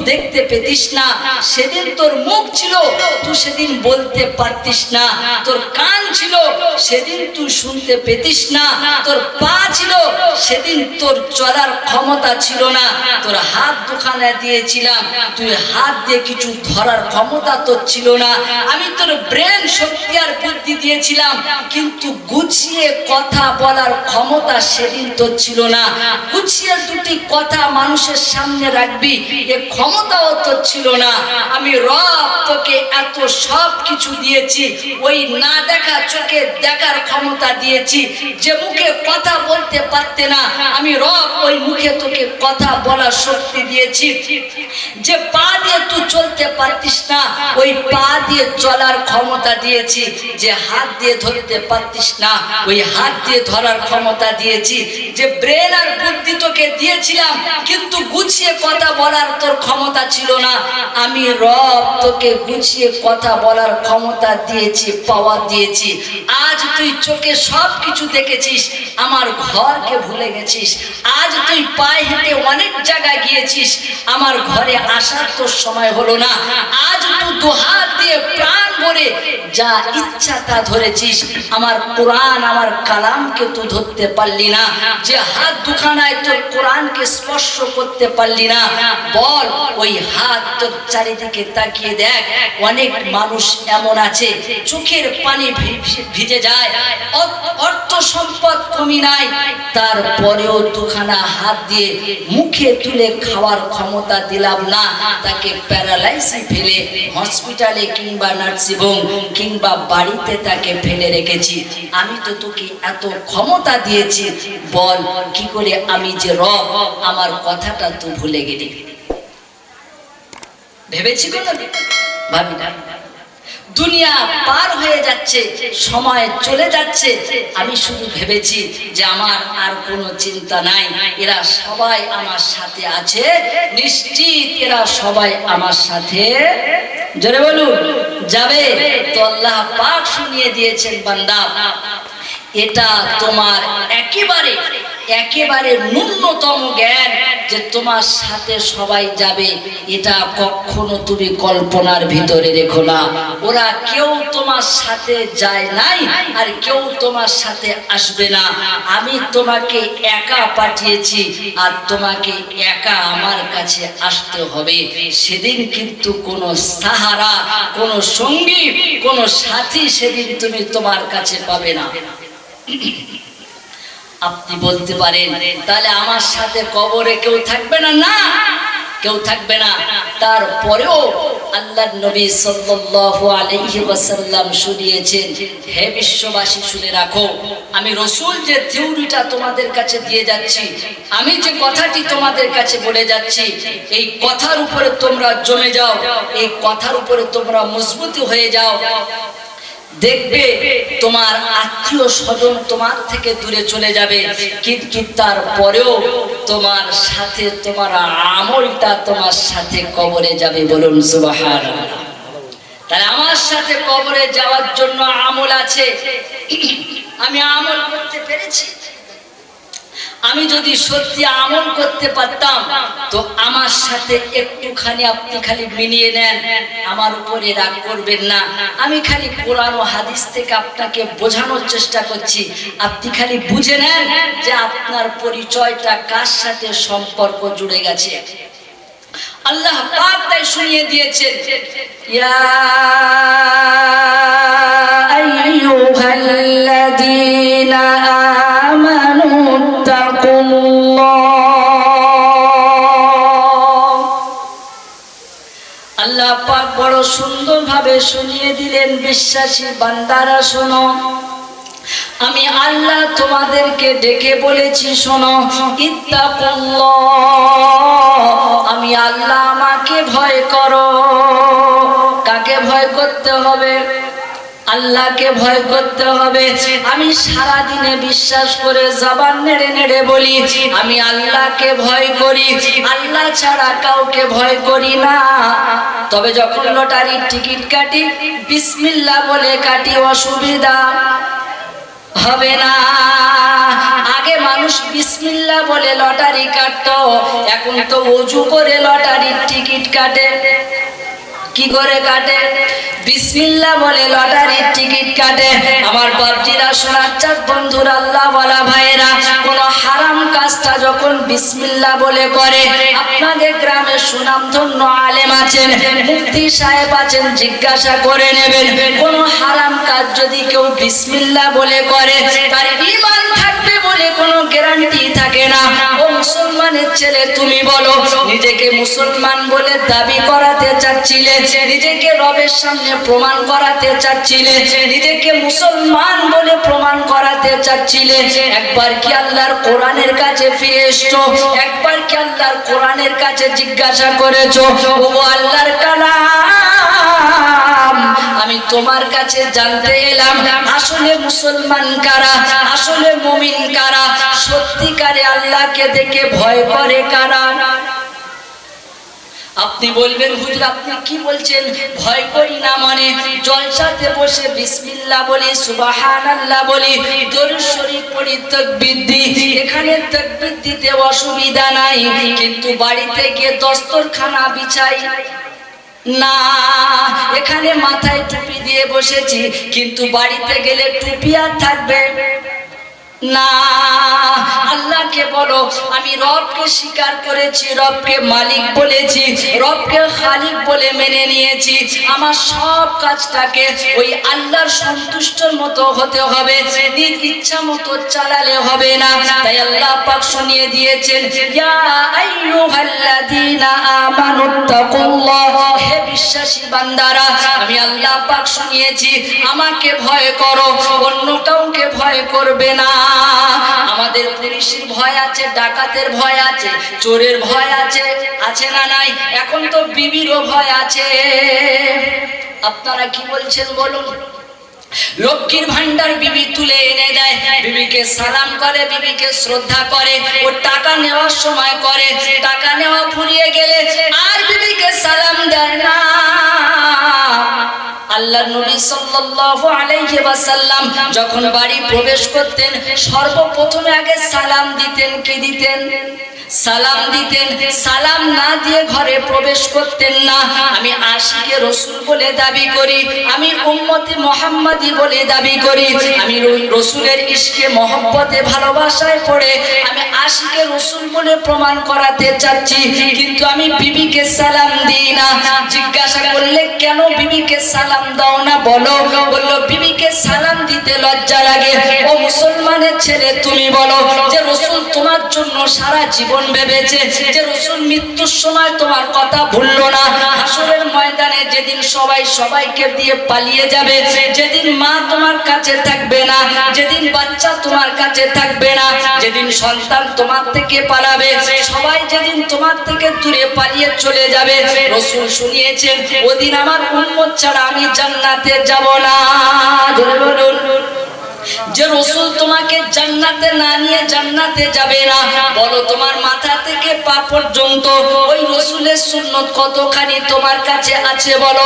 দেখতে পেতিস না, সেদিন তোর মুখ ছিল তুই সেদিন বলতে পারতিস না, তোর কান ছিল সেদিন তুই শুনতে পেতিস না, তোর পা ছিল সেদিন তোর চলার ক্ষমতা ছিল না, তোর হাত দুখানে দিয়েছিলাম তুই হাত দিয়ে কিছু ধরার ক্ষমতা তোর ছিল না, আমি তোর ব্রেন শক্তি আর বুদ্ধি দিয়েছিলাম কিন্তু গুছিয়ে কথা বলার ক্ষমতা সেদিন তোর ছিল না, গুছিয়ে দুটি কথা মানুষের সামনে রাখবি এ ক্ষমতাও তো ছিল না। আমি রব তোকে এত সব কিছু দিয়েছি, ওই না দেখা চোখে দেখার ক্ষমতা দিয়েছি, যে মুখে কথা বলতে পারতে না আমি রব ওই মুখে তোকে কথা বলার শক্তি দিয়েছি, যে পা দিয়ে তুই চলতে পারতিস না ওই পা দিয়ে চলার ক্ষমতা দিয়েছি, যে হাত দিয়ে ধরতে পারতিস না ওই হাত দিয়ে ধরার ক্ষমতা দিয়েছি, যে ব্রেন আর বুদ্ধি তোকে দিয়েছিলাম কিন্তু গুছিয়ে কথা বলার তোর ক্ষমতা ছিল না, আমি রব তোকে গুছিয়ে কথা বলার ক্ষমতা দিয়েছি, পাওয়ার দিয়েছি। আজ তুই চোখে সব কিছু দেখেছিস, আমার ঘরকে ভুলে গেছিস, আজ তুই পায়ে হেঁটে অনেক জায়গায় গিয়েছিস, আমার ঘরে আসার তোর সময় হলো না, আজ তুই দু হাত দিয়ে প্রাণ ভরে যা ইচ্ছা তা ধরেছিস, আমার কোরআন আমার কালামকে তুই ধরতে পারলি না, যে হাত দুখানায় তোর কোরআনকে স্পর্শ করতে পারলি না, বল ওই হাত তোর চারিদিকে তাকিয়ে দেখ, অনেক মানুষ এমন আছে চোখের পানি ভিজে যায়, অর্থ সম্পদ কমি নাই, তারপরেও দুখানা হাত দিয়ে মুখে তুলে খাওয়ার ক্ষমতা দিলাম না, তাকে প্যারালাইসিস ফেলে হসপিটালে কিংবা নার্সিংহোম কিংবা বাড়িতে তাকে ফেলে রেখেছি, আমি তো তোকে এত ক্ষমতা দিয়েছি, বল কি করে আমি যে রব আমার কথাটা তুই ভুলে গেলি? ভেবেছি কোনো ভাবি না। দুনিয়া পার হয়ে যাচ্ছে, সময় চলে যাচ্ছে, আমি শুধু ভেবেছি যে আমার আর কোনো চিন্তা নাই, এরা সবাই আমার সাথে আছে, নিশ্চিত এরা সবাই আমার সাথে জোরে বলুন যাবে। তো আল্লাহ পাক শুনিয়ে দিয়েছেন বান্দা, এটা তোমার একেবারে একেবারে ন্যূনতম জ্ঞান যে তোমার সাথে সবাই যাবে, এটা কখনো তুমি কল্পনার ভিতরে রেখো না। ওরা কেউ তোমার সাথে যায় নাই আর কেউ তোমার সাথে আসবে না, আমি তোমাকে একা পাঠিয়েছি আর তোমাকে একা আমার কাছে আসতে হবে। সেদিন কিন্তু কোনো সাহারা, কোনো সঙ্গী, কোনো সাথী সেদিন তুমি তোমার কাছে পাবে না। আপনি বলতে পারেন তাহলে আমার সাথে কবরে কেউ থাকবে না? না, কেউ থাকবে না। তারপরেও আল্লাহর নবী সাল্লাল্লাহু আলাইহি ওয়াসাল্লাম শুনিয়েছেন, হে বিশ্ববাসী শুনে রাখো, আমি রাসূল যে থিওরিটা তোমাদের কাছে দিয়ে যাচ্ছি, আমি যে কথাটি তোমাদের কাছে বলে যাচ্ছি, এই কথার উপরে তোমরা জমে যাও, এই কথার উপরে তোমরা মজবুত হয়ে যাও, দেখবে তোমার আত্মীয় স্বজন তোমার থেকে দূরে চলে যাবে, কিন্তু তারপরেও তোমার সাথে তোমার আমলটা তোমার সাথে কবরে যাবে। বলুন সুবহানাল্লাহ। তাহলে আমার সাথে কবরে যাওয়ার জন্য আমল আছে, আমি আমল করতে পেরেছি। আমি যদি সত্যি আমল করতে পারতাম তো আমার সাথে একটুখানি আপনি খালি মিলিয়ে নেন, আমার উপরে রাগ করবেন না। আমি খালি কোরআন ও হাদিস থেকে আপনাকে বোঝানোর চেষ্টা করছি, আপনি খালি বুঝে নেন যে আপনার পরিচয়টা কার সাথে সম্পর্ক জুড়ে গেছে। আল্লাহ পাক তাই শুনিয়ে দিয়েছেন, ইয়া আইয়ুহাল্লাযীনা আমানু আল্লাহ পাক বড় সুন্দরভাবে শুনিয়ে দিলেন, বিশ্বাসী বান্দারা শোনো, আমি আল্লাহ তোমাদেরকে ডেকে বলেছি শোনো, ইত্তাকুল্লাহ, আমি আল্লাহ আমাকে ভয় করো। কাকে ভয় করতে হবে? আল্লাহকে ভয় করতে হবে। আমি সারা দিনে বিশ্বাস করে জবান নেড়ে নেড়ে বলি আমি আল্লাহকে ভয় করি, আল্লাহ ছাড়া কাউকে ভয় করি না। তবে যখন লটারির টিকিট কাটি বিসমিল্লাহ বলে কাটি, অসুবিধা হবে না। আগে মানুষ বিসমিল্লাহ বলে লটারি কাটতো, এখন তো ওযু করে লটারির টিকিট কাটে। কি করে কাটে? বিসমিল্লাহ বলে লটারির টিকিট কাটে। আমার বাপজিরা, সোনাচ্চাঁদ বন্ধুরা, আল্লাহ ওয়ালা ভাইরা, কোন হারাম কাজটা যখন বিসমিল্লাহ বলে করে, আপনাদের গ্রামে সুনামধন্য আলেম আছেন, মুফতি সাহেব আছেন, জিজ্ঞাসা করে নেবেন, কোন হারাম কাজ যদি কেউ বিসমিল্লাহ বলে করে, তার ঈমান থাকবে বলে কোনো গ্যারান্টি থাকে না। ও মুসলমানের ছেলে, তুমি বলো, নিজেকে মুসলমান বলে দাবি করাতে চাচ্ছিলে, নিজেকে রবের সামনে প্রমাণ করাতে চাচ্ছিলে, নিজেকে মুসলমান বলে প্রমাণ করাতে চাচ্ছিলে, একবার কি আল্লাহর কোরআনের কাছে ফিরে এসছো? একবার কি আল্লাহর কোরআনের কাছে জিজ্ঞাসা করেছো, ও আল্লাহর কালাম, আমি তোমার কাছে জানতে এলাম আসলে মুসলমান কারা, আসলে মুমিন কারা, সত্যিকারে আল্লাহকে দেখে ভয় করে কারা? আপনি বলবেন, হুজুর আপনি কি বলছেন? ভয় করি না মানে জলসাতে বসে বিসমিল্লাহ বলি, সুবহানাল্লাহ বলি, দরুদ শরীফ পড়ি, তাকবীর দিই, এখানে তাকবীর দিতে অসুবিধা নাই, কিন্তু বাড়িতে গিয়ে দস্তরখানা বিছাই না। এখানে মাথায় টুপি দিয়ে বসেছি, কিন্তু বাড়িতে গেলে টুপি আর থাকবে না। আল্লাহকে বলো, আমি রবকে স্বীকার করেছি, রবকে মালিক বলেছি, রবকে খালিক বলে মেনে নিয়েছি। আমার সব কাজটাকে ওই আল্লাহর সন্তুষ্টর মতো হতে হবে, নিজ ইচ্ছা মতো চালালে হবে না। তাই আল্লাহ পাক শুনিয়ে দিয়েছেন, ইয়া আইয়ুহাল্লাযীনা আমানুত্তাকুল্লাহ, হে বিশ্বাসী বান্দারা, আমি আল্লাহ পাক শুনিয়েছি, আমাকে ভয় করো, অন্য কাউকে ভয় করবে না। আমাদের পুলিশের ভয় আছে, ডাকাতের ভয় আছে, চোরের ভয় আছে, আছে না নাই? এখন তো বিবিরও ভয় আছে। আপনারা কি বলছেন বলুন? লক্ষ্মীর ভান্ডার বিবি তুলে এনে দেয়, বিবিকে সালাম করে, বিবিকে শ্রদ্ধা করে, ও টাকা নেওয়ার সময় করে, টাকা নেওয়া ফুরিয়ে গেলে আর বিবিকে সালাম দেয় না। আল্লাহর নবী সাল্লাল্লাহু আলাইহি ওয়াসাল্লাম যখন বাড়ি প্রবেশ করতেন, সর্বপ্রথমে আগে সালাম দিতেন। কি দিতেন? সালাম দিতেন। সালাম না দিয়ে ঘরে প্রবেশ করতেন না। আমি আশিকে রসুল বলে দাবি করি, আমি উম্মতে মুহাম্মাদি বলে দাবি করি, আমি রসুলের ইশকে মহব্বতে ভালোবাসায় পড়ে আমি আশিকে রসুল বলে প্রমাণ করাতে চাচ্ছি, কিন্তু আমি বিবিকে সালাম দিই না। জিজ্ঞাসা করলে কেন বিবিকে সালাম দাও না বলো? বললো বিবিকে সালাম দিতে লজ্জা লাগে। ও মুসলমানের ছেলে, তুমি বলো যে রসুল তোমার জন্য সারা জীবন ভেবেছে, যে রসুল মৃত্যুর সময় তোমার কথা ভুললো না। হাসরের ময়দানে যেদিন সবাই সবাইকে দিয়ে পালিয়ে যাবে, যেদিন মা তোমার কাছে থাকবে না, যেদিন বাচ্চা তোমার কাছে থাকবে না, যেদিন সন্তান তোমার থেকে পালাবে, সবাই যেদিন তোমার থেকে দূরে পালিয়ে চলে যাবে, রসুল শুনিয়েছেন ওদিন আমার উম্মত ছাড়া আমি জান্নাতে যাব না। জোরে বলুন। যে রসুল তোমাকে জান্নাতে না নিয়ে জান্নাতে যাবে না, বলো তোমার মাথা থেকে পা পর্যন্ত ওই রসুলের সুন্নত কতখানি তোমার কাছে আছে বলো?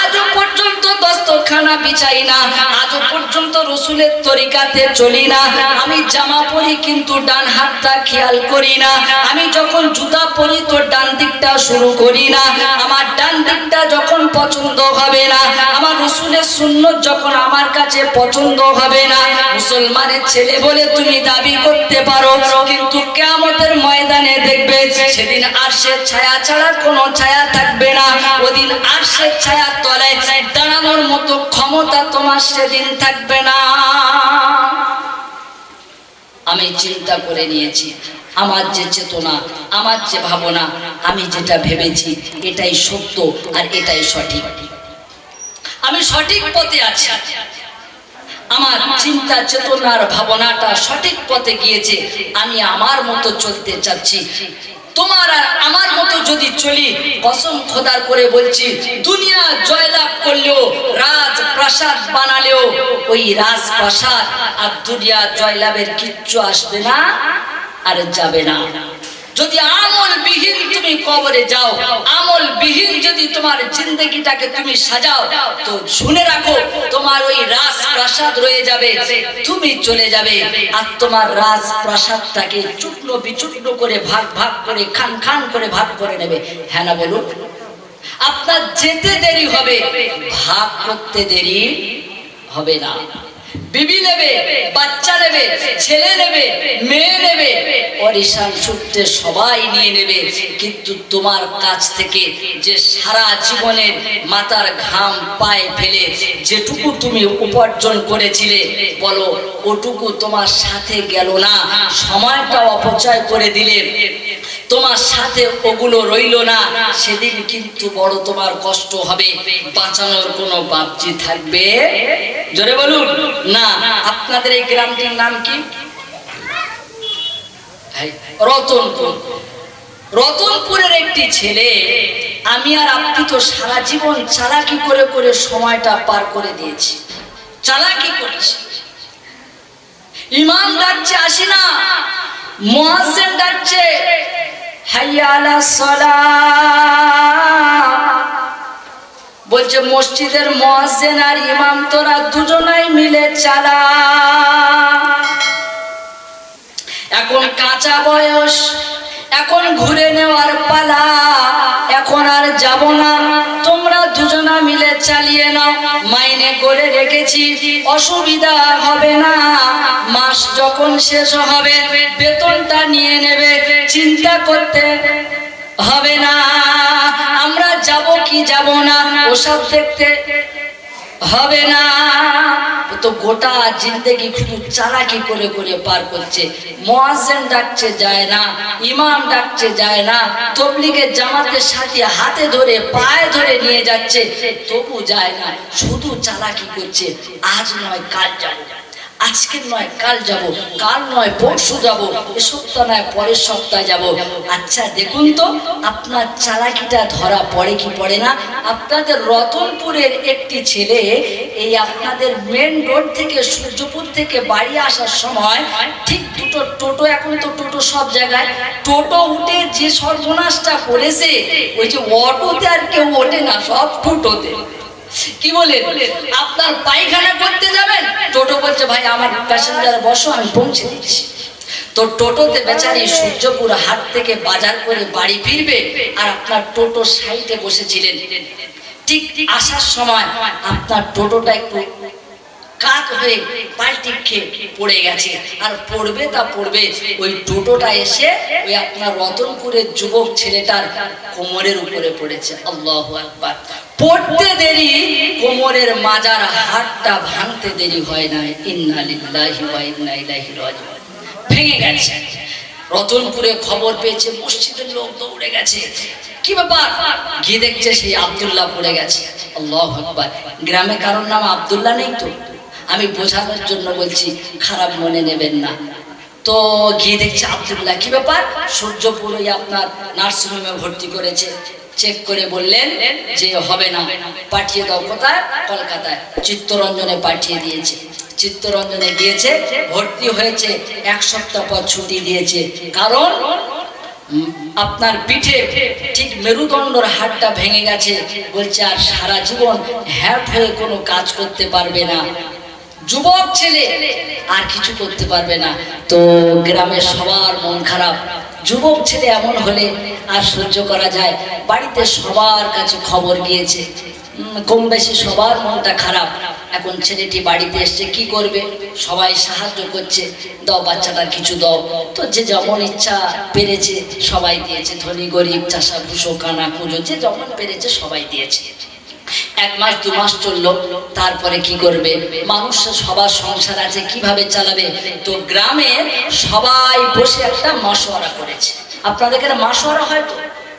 আজও পর্যন্ত দস্তরখানা বিছাই না, আজও পর্যন্ত রসুলের তরিকাতে চলি না। আমি জামা পরি কিন্তু ডান হাতটা খেয়াল করি না। আমি যখন জুতা পরি তো ডান দিকটা শুরু করি না। আমার ডান দিকটা যখন পছন্দ হবে না, আমার রসুলের সুন্নত যখন আমার কাছে পছন্দ হবে না, মুসলমানের ছেলে বলে তুমি দাবি করতে পারো, কিন্তু কিয়ামতের ময়দানে দেখবে সেদিন আরশের ছায়া ছাড়া কোনো ছায়া থাকবে না। ওদিন আরশের ছায়ার তলায় দাঁড়ানোর মতো ক্ষমতা তোমার সেদিন থাকবে না। আমি চিন্তা করে নিয়েছি, আমার যে চেতনা, আমার যে ভাবনা, আমি যেটা ভেবেছি এটাই সত্য আর এটাই সঠিক। আমি সঠিক পথে আছি। আমার চিন্তা চেতনার ভাবনাটা সঠিক পথে গিয়েছে। আমি আমার মতো চলতে চাচ্ছি। তোমার আর আমার মতো যদি চলি, কসম খোদার করে বলছি, দুনিয়া জয়লাভ করলেও, রাজপ্রাসাদ বানালেও, ওই রাজপ্রাসাদ আর দুনিয়া জয়লাভের কিচ্ছু আসবে না আর যাবে না। যদি আমল বিহীন তুমি কবরে যাও, আমল বিহীন যদি তোমার তোমার জিন্দগিটাকে তুমি সাজাও, তো শুনে রাখো তোমার ওই রাজপ্রাসাদ রয়ে যাবে, তুমি চলে যাবে, আর তোমার রাজপ্রাসাদটাকে চূর্ণ বিচূর্ণ করে ভাগ ভাগ করে খান খান করে ভাগ করে নেবে। হ্যাঁ না বলুন? আপনার যেতে দেরি হবে, ভাগ করতে দেরি হবে না। বিবি নেবে, বাচ্চা নেবে, ছেলে নেবে, মেয়ে নেবে, পরিশান সূত্রে সবাই নিয়ে নেবে, কিন্তু তোমার কাছ থেকে যে সারা জীবনের মাথার ঘাম পায়ে ফেলে যেটুকু তুমি উপার্জন করেছিলে, বলো ওটুকু তোমার সাথে গেল না, সময়টা অপচয় করে দিলে, তোমার সাথে ওগুলো রইল না, সেদিন কিন্তু বড় তোমার কষ্ট হবে। বাঁচানোর কোনো বাপজি থাকবে? জোরে বলুন না। আপনাদের এই গ্রামটির নাম কি? রতনপুর। রতনপুরের একটি ছেলে, আমি আর আপনি তো সারা জীবন চালাকি করে করে সময়টা পার করে দিয়েছি, চালাকি করেছি। ইমাম ডাকছে আসি না, মুয়াজ্জিন ডাকছে হাইয়া আলাস সালাহ, বলছে মসজিদের মুয়াজ্জিন আর ইমাম তোরা দুজনাই মিলে চালা। এখন কাঁচা বয়স, এখন ঘুরে নেওয়ার পালা, এখন আর যাব না, তোমরা দুজনা মিলে চালিয়ে নাও, মাইনে করে রেখেছি, অসুবিধা হবে না, মাস যখন শেষ হবে বেতনটা নিয়ে নেবে, চিন্তা করতে হবে না। আমরা যাব কি যাব না ওসব দেখতে হবে না। তো গোটা জিন্দেগি শুধু চালাকি করে করে পার করছে। মুয়াজ্জিন ডাকছে যায় না, ইমাম ডাকছে যায় না, তাবলীগের জামাতের সাথে হাতে ধরে পায়ে ধরে নিয়ে যাচ্ছে, তবু যায় না, শুধু চালাকি করছে। আজ নয় কাল যাব, আজকে নয় কাল যাব, কাল নয় পরশু যাব, এ সপ্তাহ নয় পরের সপ্তাহে যাব। আচ্ছা দেখুন তো আপনার চালাকিটা ধরা পড়ে কি পড়ে না? আপনাদের রতনপুরের একটি ছেলে এই আপনাদের মেন রোড থেকে সূর্যপুর থেকে বাড়ি আসার সময় ঠিক দুটো টোটো, এখন তো টোটো সব জায়গায়, টোটো উঠে যে সর্বনাশটা করেছে, ওই যে অটোতে আর কেউ ওঠে না, সব টোটোতে। কি বলে আপনার পায়খানা করতে যাবেন, টোটো বলছে ভাই আমার প্যাসেঞ্জার বসো আমি পৌঁছে দিচ্ছি। তো টোটোতে বেচারি সূর্যপুর হাট থেকে বাজার করে বাড়ি ফিরবে, আর আপনার টোটো সাইডে বসেছিলেন। ঠিক আসার সময় আপনার টোটোটা একটু কাত হয়ে পাল্টি খেয়ে পড়ে গেছে, আর পড়বে তা পড়বে, ওই টোটোটা এসে ওই আপনার রতনপুরের যুবক ছেলেটার কোমরের উপরে পড়েছে। আল্লাহু আকবার। পড়তে দেরি, কোমরের মাজার হাড়টা ভাঙতে দেরি হয় না। ইন্না লিল্লাহি ওয়া ইন্না ইলাইহি রাজিউন। ভেঙে গেছে। রতনপুরে খবর পেয়েছে, মসজিদের লোক দৌড়ে গেছে, কি ব্যাপার? গিয়ে দেখছে সেই আব্দুল্লাহ পড়ে গেছে। আল্লাহু আকবার। গ্রামে কারোর নাম আব্দুল্লাহ নেই তো? আমি বোঝানোর জন্য বলছি, খারাপ মনে নেবেন না। তো গিয়ে দেখছে আব্দুল্লাহ, কি ব্যাপার? সূর্যপুরে আপনার নার্সিংহোমে ভর্তি করেছে। চেক করে বললেন যে হবে না, পাঠিয়ে দাও। কোথায়? কলকাতায়। চিত্তরঞ্জনে পাঠিয়ে দিয়েছে। চিত্তরঞ্জনে গিয়েছে, ভর্তি হয়েছে, 1 সপ্তাহ পর ছুটি দিয়েছে। কারণ আপনার পিঠে ঠিক মেরুদণ্ডর হাড়টা ভেঙে গেছে। বলছে আর সারা জীবন হ্যাট হয়ে কোনো কাজ করতে পারবে না, যুবক ছেলে আর কিছু করতে পারবে না। তো গ্রামের সবার মন খারাপ। যুবক ছেলে এমন হলে আর সহ্য করা যায়? বাড়িতে সবার কাছে খবর গিয়েছে, কম বেশি সবার মনটা খারাপ। এখন ছেলেটি বাড়িতে এসছে, কি করবে? সবাই সাহায্য করছে, দাও বাচ্চাটার কিছু দাও। তো যে যেমন ইচ্ছা পেরেছে সবাই দিয়েছে, ধনী গরিব চাষা ভুষো কানা কুজো যে যেমন পেরেছে সবাই দিয়েছে। 1 মাস 2 মাস চললো, তারপরে কি করবে? মানুষ সবার সংসার আছে, কিভাবে চালাবে? তো গ্রামে সবাই বসে একটা মাসোয়ারা করেছে। আপনাদের এখানে মাসোয়ারা হয় তো,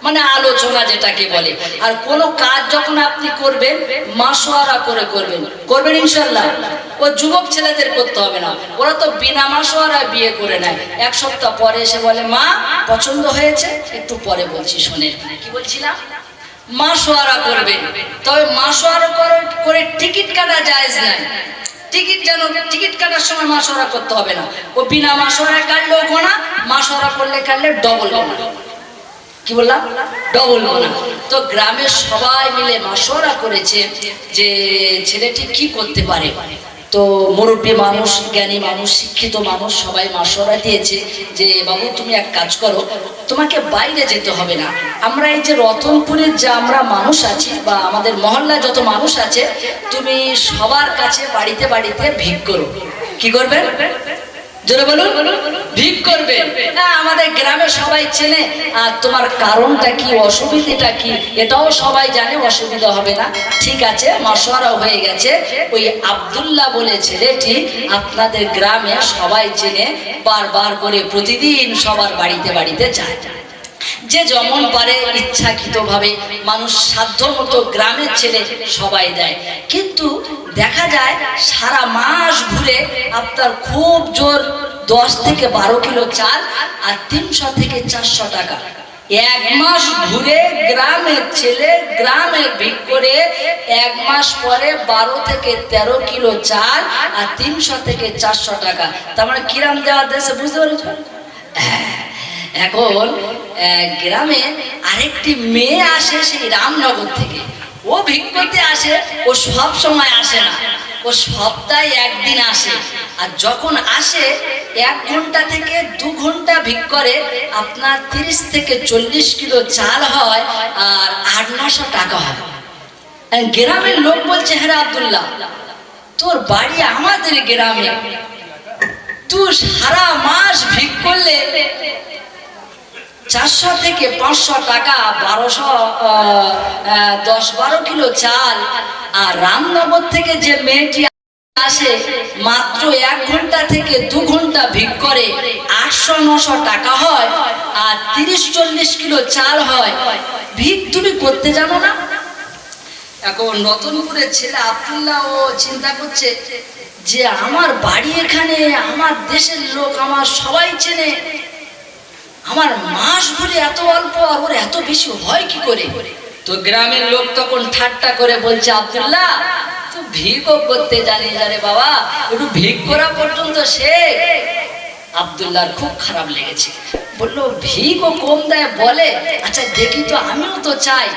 মানে আলোচনা যেটাকে বলে। আর কোনো কাজ যখন আপনি করবেন মাসোয়ারা করে করবেন, করবেন ইনশাল্লাহ। ও যুবক ছেলেদের করতে হবে না, ওরা তো বিনা মাসোয়ারায় বিয়ে করে নেয়। 1 সপ্তাহ পরে এসে বলে মা পছন্দ হয়েছে, একটু পরে বলছি শোনেন। কি বলছিলাম? মাসোয়ারা করবেন। তবে মাসোয়ারা করে টিকিট কাটা জায়েজ নাই। টিকিট কাটার সময় মাসোয়ারা করতে হবে না। ও বিনা মাসোয়ারায় কাটলেও গোনা, মাসোয়ারা করলে কাটলে ডবল গোনা। কি বললাম, ডবল গোনা। তো গ্রামের সবাই মিলে মাশওয়ারা করেছে যে ছেলেটি কি করতে পারে। তো মুরব্বী মানুষ, জ্ঞানী মানুষ, শিক্ষিত মানুষ সবাই মাশওয়ারা দিয়েছে যে বাবু তুমি এক কাজ করো, তোমাকে বাইরে যেতে হবে না, আমরা এই যে রতনপুরের যে আমরা মানুষ আছি বা আমাদের মহল্লায় যত মানুষ আছে, তুমি সবার কাছে বাড়িতে বাড়িতে ভিক করো। কি করবে? জোরে বলুন, ভিক করবে। আমাদের গ্রামে সবাই চেনে, আর তোমার কারণটা কি, অসুবিধাটা কি এটাও সবাই জানে, অসুবিধা হবে না। ঠিক আছে, মাশওয়ারা হয়ে গেছে। ওই আব্দুল্লাহ বলে ছেলেটি আপনাদের গ্রামে সবাই চেনে, বারবার করে প্রতিদিন সবার বাড়িতে বাড়িতে যায়। যে যেমন পারে ইচ্ছাকৃতভাবে মানুষ সাধ্য মতো গ্রামের ছেলে সবাই দেয়। কিন্তু দেখা যায় সারা মাস ঘুরে আপনার খুব জোর 10 থেকে 12 কিলো চাল আর 300 থেকে 400 টাকা। এক মাস ঘুরে গ্রামের ছেলে গ্রামে ভিক করে এক মাস পরে 12 থেকে 13 কিলো চাল আর 300 থেকে 400 টাকা। তার মানে কিরাম দেওয়া দেশে, বুঝতে পারছো? এখন গ্রামে আরেকটি মেয়ে আসে সেই রামনগর থেকে, ও ভিক করতে আসে। ও সব সময় আসে না, ও সপ্তাহে একদিন আসে। আর যখন আসে 1 ঘন্টা থেকে 2 ঘন্টা ভিক করে, আপনার 30 থেকে 40 কিলো চাল হয় আর 800-900 টাকা হয়। গ্রামের লোক বলছে, হ্যাঁ আব্দুল্লাহ তোর বাড়ি আমাদের গ্রামে, তুই সারা মাস ভিক করলে 400 থেকে 500 টাকা, 10-12 কিলো চাল। আর রামনগর থেকে যে মেয়েটি আসে মাত্র 1 ঘন্টা থেকে 2 ঘন্টা ভিক করে 800-900 টাকা হয় আর 30-40 কিলো চাল হয়। ভিক তুমি করতে জানো না? এখন রতনপুরের ছেলে আব্দুল্লাহ ও চিন্তা করছে যে আমার বাড়ি এখানে, আমার দেশের লোক আমার সবাই চেনে, আমার মাস ঘুরে এত অল্প আর ওর এত বেশি হয় কি করে? তো গ্রামের লোক তখন ঠাট্টা করে বলছে, আব্দুল্লাহ তুই ভিকও করতে জানিস রে বাবা, একটু ভিক করা পর্যন্ত শেখ। আব্দুল্লাহর খুব খারাপ লেগেছে, বললো ভিকও কম দেয় বলে, আচ্ছা দেখি তো, আমিও তো চাই।